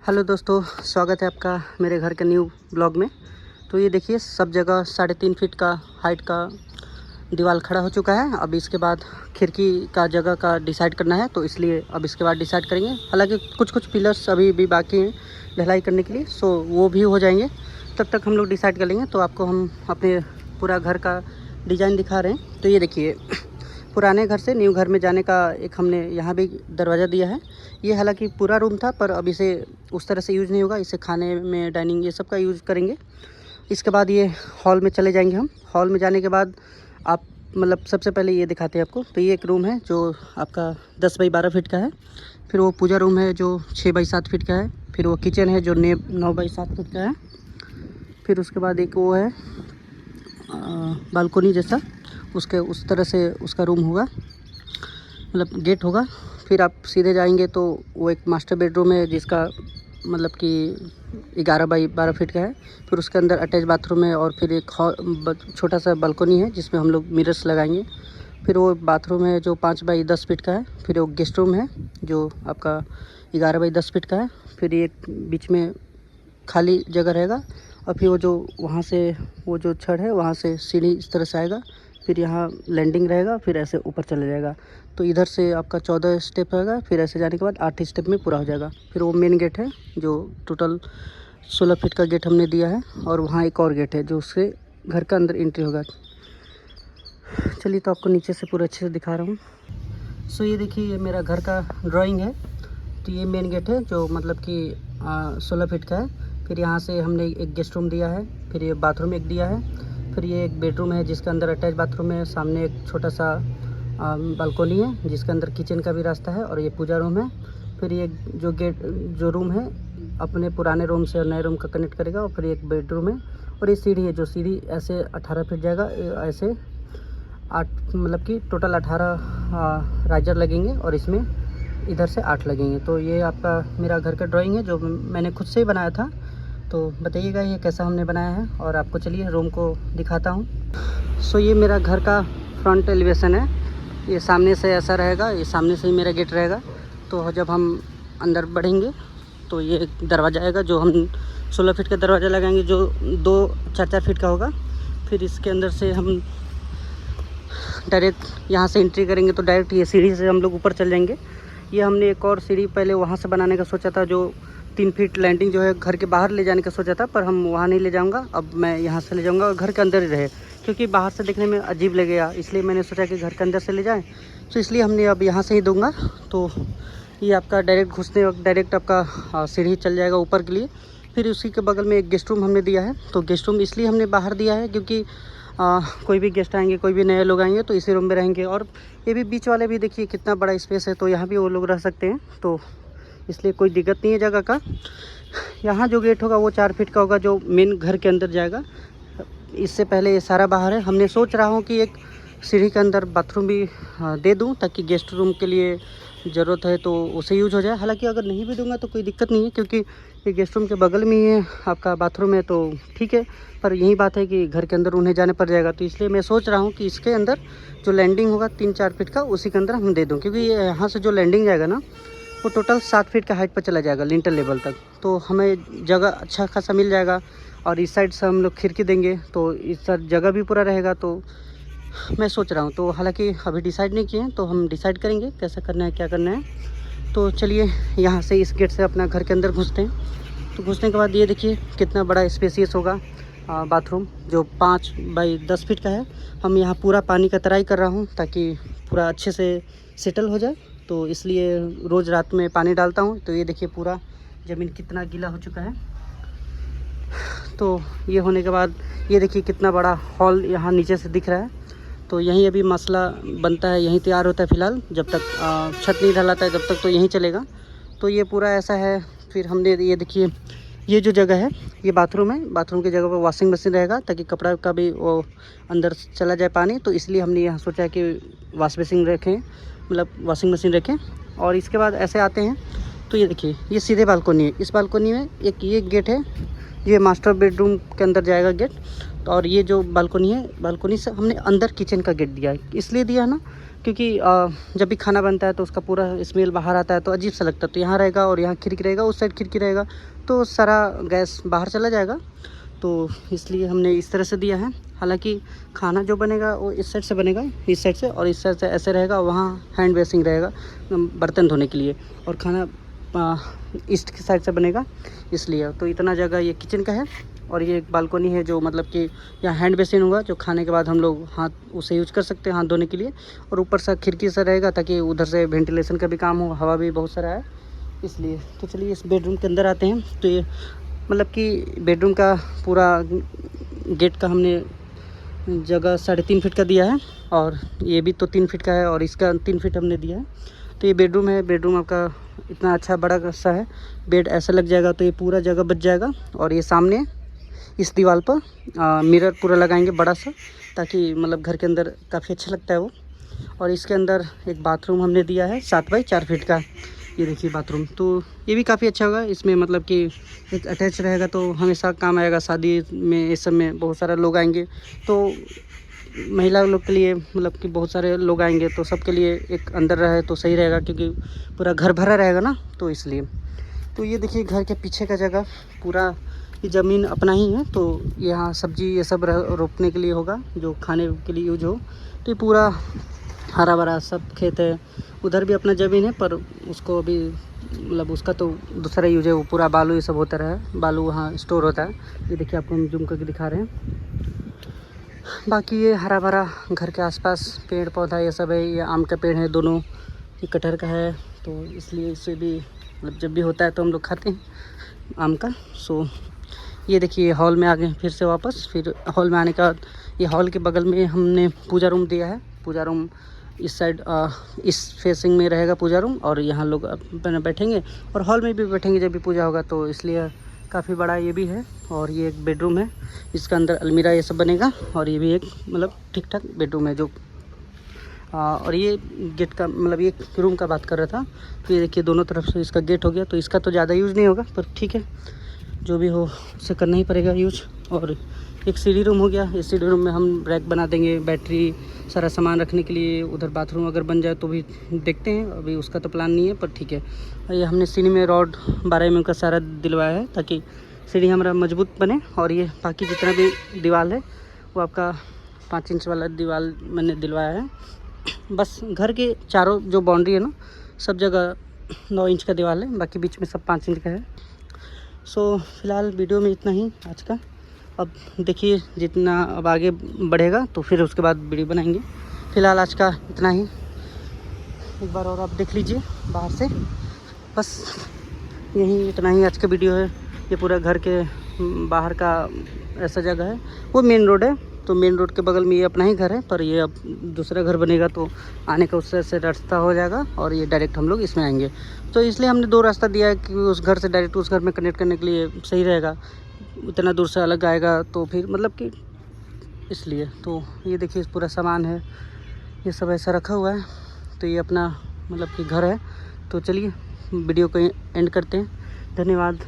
Hello दोस्तों, स्वागत है आपका मेरे घर के न्यू ब्लॉग में। तो ये देखिए, सब जगह 3.5 फीट का हाइट का दीवार खड़ा हो चुका है। अब इसके बाद खिड़की का जगह का डिसाइड करना है, तो इसलिए अब इसके बाद डिसाइड करेंगे। हालांकि कुछ पिलर्स अभी भी बाकी हैं ढलाई करने के लिए, सो वो भी हो जाएंगे। तब तक हम लोग डिसाइड कर लेंगे। तो आपको हम अपने पूरा घर का डिज़ाइन दिखा रहे हैं। तो ये देखिए, पुराने घर से न्यू घर में जाने का एक हमने यहाँ भी दरवाज़ा दिया है। ये हालांकि पूरा रूम था, पर अब इसे उस तरह से यूज़ नहीं होगा। इसे खाने में, डाइनिंग, ये सब का यूज़ करेंगे। इसके बाद ये हॉल में चले जाएंगे हम। हॉल में जाने के बाद आप सबसे पहले ये दिखाते हैं आपको। तो ये एक रूम है जो आपका 10 बाई 12 फीट का है। फिर वो पूजा रूम है जो 6 बाई 7 फीट का है। फिर वो किचन है जो 9 बाई 7 फीट का है। फिर उसके बाद एक वो है बालकोनी जैसा, उसके उस तरह से उसका रूम होगा, गेट होगा। फिर आप सीधे जाएंगे तो वो एक मास्टर बेडरूम है जिसका कि 11 बाई 12 फीट का है। फिर उसके अंदर अटैच बाथरूम है, और फिर एक छोटा सा बालकोनी है जिसमें हम लोग मिरर्स लगाएंगे। फिर वो बाथरूम है जो 5 बाई 10 फीट का है। फिर वो गेस्ट रूम है जो आपका 11 बाई 10 फीट का है। फिर ये बीच में खाली जगह रहेगा, और फिर वो जो वहाँ से वो जो छड़ है वहाँ से सीढ़ी इस तरह से आएगा। फिर यहाँ लैंडिंग रहेगा, फिर ऐसे ऊपर चला जाएगा। तो इधर से आपका 14 स्टेप रहेगा। फिर ऐसे जाने के बाद 8 स्टेप में पूरा हो जाएगा। फिर वो मेन गेट है जो टोटल 16 फीट का गेट हमने दिया है, और वहाँ एक और गेट है जो उससे घर का अंदर एंट्री होगा। चलिए, तो आपको नीचे से पूरा अच्छे से दिखा रहा हूँ। सो ये देखिए, ये मेरा घर का ड्राइंग है। तो ये मेन गेट है जो 16 फीट का है। फिर यहाँ से हमने एक गेस्ट रूम दिया है। फिर ये बाथरूम एक दिया है। फिर ये एक बेडरूम है जिसके अंदर अटैच बाथरूम है। सामने एक छोटा सा बालकोनी है जिसके अंदर किचन का भी रास्ता है, और ये पूजा रूम है। फिर ये जो रूम है अपने पुराने रूम से और नए रूम का कनेक्ट करेगा। और फिर एक बेडरूम है, और ये सीढ़ी है जो सीढ़ी ऐसे 18 फीट जाएगा। ऐसे 8 कि टोटल 18 राइजर लगेंगे, और इसमें इधर से 8 लगेंगे। तो ये आपका मेरा घर का ड्राइंग है जो मैंने खुद से ही बनाया था। तो बताइएगा ये कैसा हमने बनाया है, और आपको चलिए रूम को दिखाता हूँ। सो ये मेरा घर का फ्रंट एलिवेशन है। ये सामने से ऐसा रहेगा, ये सामने से ही मेरा गेट रहेगा। तो जब हम अंदर बढ़ेंगे तो ये दरवाज़ा आएगा जो हम 16 फीट का दरवाज़ा लगाएंगे जो 2-4 फीट का होगा। फिर इसके अंदर से हम डायरेक्ट यहाँ से एंट्री करेंगे, तो डायरेक्ट ये सीढ़ी से हम लोग ऊपर चल जाएंगे। ये हमने एक और सीढ़ी पहले वहाँ से बनाने का सोचा था, जो 3 फीट लैंडिंग जो है घर के बाहर ले जाने का सोचा था, पर हम वहाँ नहीं ले जाऊँगा। अब मैं यहाँ से ले जाऊँगा और घर के अंदर ही रहे, क्योंकि बाहर से देखने में अजीब लगेगा। इसलिए मैंने सोचा कि घर के अंदर से ले जाएं। तो इसलिए हमने अब यहाँ से ही दूँगा। तो ये आपका डायरेक्ट घुसने वक्त डायरेक्ट आपका सीढ़ी चल जाएगा ऊपर के लिए। फिर उसी के बगल में एक गेस्ट रूम हमने दिया है। तो गेस्ट रूम इसलिए हमने बाहर दिया है क्योंकि कोई भी गेस्ट आएंगे, कोई भी नए लोग आएंगे तो इसी रूम में रहेंगे। और ये भी बीच वाले भी देखिए कितना बड़ा स्पेस है, तो यहाँ भी वो लोग रह सकते हैं। तो इसलिए कोई दिक्कत नहीं है जगह का। यहाँ जो गेट होगा वो 4 फीट का होगा जो मेन घर के अंदर जाएगा। इससे पहले ये सारा बाहर है। हमने सोच रहा हूँ कि एक सीढ़ी के अंदर बाथरूम भी दे दूँ, ताकि गेस्ट रूम के लिए ज़रूरत है तो उसे यूज हो जाए। हालांकि अगर नहीं भी दूंगा तो कोई दिक्कत नहीं है, क्योंकि ये गेस्ट रूम के बगल में ही आपका बाथरूम है, तो ठीक है। पर यही बात है कि घर के अंदर उन्हें जाने पड़ जाएगा। तो इसलिए मैं सोच रहा हूँ कि इसके अंदर जो लैंडिंग होगा 3-4 फीट का, उसी के अंदर हम दे दूँ। क्योंकि ये यहाँ से जो लैंडिंग जाएगा ना, वो टोटल 7 फीट का हाइट पर चला जाएगा लिंटर लेवल तक। तो हमें जगह अच्छा खासा मिल जाएगा। और इस साइड से हम लोग खिड़की देंगे तो इस साइड जगह भी पूरा रहेगा। तो मैं सोच रहा हूँ, तो हालांकि अभी डिसाइड नहीं किए हैं, तो हम डिसाइड करेंगे कैसा करना है, क्या करना है। तो चलिए, यहाँ से इस गेट से अपना घर के अंदर घुसते हैं। तो घुसने के बाद ये देखिए कितना बड़ा स्पेसियस होगा बाथरूम, जो 5 बाई 10 फीट का है। हम यहाँ पूरा पानी का तराई कर रहा हूँ ताकि पूरा अच्छे से सेटल हो जाए। तो इसलिए रोज़ रात में पानी डालता हूँ। तो ये देखिए पूरा ज़मीन कितना गीला हो चुका है। तो ये होने के बाद ये देखिए कितना बड़ा हॉल यहाँ नीचे से दिख रहा है। तो यहीं अभी मसला बनता है, यहीं तैयार होता है फ़िलहाल। जब तक छत नहीं ढलाता है जब तक तो यहीं चलेगा। तो ये पूरा ऐसा है। फिर हमने ये देखिए, ये जो जगह है ये बाथरूम है। बाथरूम की जगह पर वॉशिंग मशीन रहेगा ताकि कपड़ा का भी वो अंदर चला जाए पानी। तो इसलिए हमने यहाँ सोचा कि वॉश बेसिन रखें, वॉशिंग मशीन रखें। और इसके बाद ऐसे आते हैं तो ये देखिए, ये सीधे बालकोनी है। इस बालकोनी में एक ये गेट है, ये मास्टर बेडरूम के अंदर जाएगा गेट। और ये जो बालकोनी है, बालकोनी से हमने अंदर किचन का गेट दिया है। इसलिए दिया है ना, क्योंकि जब भी खाना बनता है तो उसका पूरा स्मेल बाहर आता है तो अजीब सा लगता है। तो यहाँ रहेगा और यहाँ खिड़की रहेगा, उस साइड खिड़की रहेगा तो सारा गैस बाहर चला जाएगा। तो इसलिए हमने इस तरह से दिया है। हालांकि खाना जो बनेगा वो इस साइड से बनेगा, इस साइड से, और इस साइड से ऐसे रहेगा। वहाँ हैंड बेसिंग रहेगा बर्तन धोने के लिए, और खाना ईस्ट की साइड से बनेगा इसलिए। तो इतना जगह ये किचन का है, और ये एक बालकोनी है जो मतलब कि यहाँ हैंड बेसिन होगा, जो खाने के बाद हम लोग हाथ उसे यूज कर सकते हैं हाथ धोने के लिए। और ऊपर से खिड़की से रहेगा ताकि उधर से वेंटिलेशन का भी काम हो, हवा भी बहुत सारा है इसलिए। तो चलिए इस बेडरूम के अंदर आते हैं। तो ये मतलब कि बेडरूम का पूरा गेट का हमने जगह 3.5 फीट का दिया है, और ये भी तो 3 फीट का है, और इसका 3 फीट हमने दिया है। तो ये बेडरूम है। बेडरूम आपका इतना अच्छा बड़ा सा है, बेड ऐसा लग जाएगा तो ये पूरा जगह बच जाएगा। और ये सामने इस दीवार पर मिरर पूरा लगाएंगे बड़ा सा, ताकि मतलब घर के अंदर काफ़ी अच्छा लगता है वो। और इसके अंदर एक बाथरूम हमने दिया है 7 बाई 4 फीट का। ये देखिए बाथरूम, तो ये भी काफ़ी अच्छा होगा। इसमें मतलब कि एक अटैच रहेगा तो हमेशा काम आएगा। शादी में इस सब में बहुत सारे लोग आएंगे, तो महिला लोग के लिए मतलब कि बहुत सारे लोग आएंगे तो सबके लिए एक अंदर रहे तो सही रहेगा, क्योंकि पूरा घर भरा रहेगा ना, तो इसलिए। तो ये देखिए घर के पीछे का जगह पूरा, ये ज़मीन अपना ही है। तो यहाँ सब्जी ये सब रोपने के लिए होगा, जो खाने के लिए यूज हो। तो ये पूरा हरा भरा सब खेत है। उधर भी अपना ज़मीन है, पर उसको अभी मतलब उसका तो दूसरा यूज है। वो पूरा बालू ये सब होता रहा, बालू वहाँ स्टोर होता है। ये देखिए आपको हम जूम करके दिखा रहे हैं। बाकी ये हरा भरा घर के आसपास पेड़ पौधा ये सब है। ये आम का पेड़ है दोनों, ये कटहर का है, तो इसलिए इससे भी मतलब जब भी होता है तो हम लोग खाते हैं आम का। सो ये देखिए हॉल में आ गए फिर से वापस। फिर हॉल में आने के बाद ये हॉल के बगल में हमने पूजा रूम दिया है। पूजा रूम इस साइड इस फेसिंग में रहेगा पूजा रूम, और यहाँ लोग अपना बैठेंगे और हॉल में भी बैठेंगे जब भी पूजा होगा, तो इसलिए काफ़ी बड़ा ये भी है। और ये एक बेडरूम है, इसका अंदर अलमीरा ये सब बनेगा। और ये भी एक मतलब ठीक ठाक बेडरूम है जो और ये गेट का मतलब ये रूम का बात कर रहा था। तो ये देखिए दोनों तरफ से इसका गेट हो गया, तो इसका तो ज़्यादा यूज़ नहीं होगा, पर ठीक है जो भी हो उसे करना ही पड़ेगा यूज। और एक सीढ़ी रूम हो गया। इस सीढ़ी रूम में हम रैक बना देंगे, बैटरी सारा सामान रखने के लिए। उधर बाथरूम अगर बन जाए तो भी देखते हैं, अभी उसका तो प्लान नहीं है, पर ठीक है। ये हमने सीढ़ी में रॉड 12 mm का सारा दिलवाया है, ताकि सीढ़ी हमारा मजबूत बने। और ये बाकी जितना भी दीवार है वो आपका 5 इंच वाला दीवार मैंने दिलवाया है। बस घर के चारों जो बाउंड्री है ना, सब जगह 9 इंच का दीवार है, बाकी बीच में सब 5 इंच का है। सो फिलहाल वीडियो में इतना ही आज का। अब देखिए जितना अब आगे बढ़ेगा तो फिर उसके बाद वीडियो बनाएंगे। फ़िलहाल आज का इतना ही। एक बार और आप देख लीजिए बाहर से। बस यही इतना ही आज का वीडियो है। ये पूरा घर के बाहर का ऐसा जगह है, वो मेन रोड है। तो मेन रोड के बगल में ये अपना ही घर है, पर ये अब दूसरा घर बनेगा तो आने का उससे से रास्ता हो जाएगा, और ये डायरेक्ट हम लोग इसमें आएंगे। तो इसलिए हमने 2 रास्ता दिया है कि उस घर से डायरेक्ट उस घर में कनेक्ट करने के लिए सही रहेगा। इतना दूर से अलग आएगा तो फिर मतलब कि इसलिए। तो ये देखिए पूरा सामान है, ये सब ऐसा रखा हुआ है। तो ये अपना मतलब कि घर है। तो चलिए वीडियो को एंड करते हैं। धन्यवाद।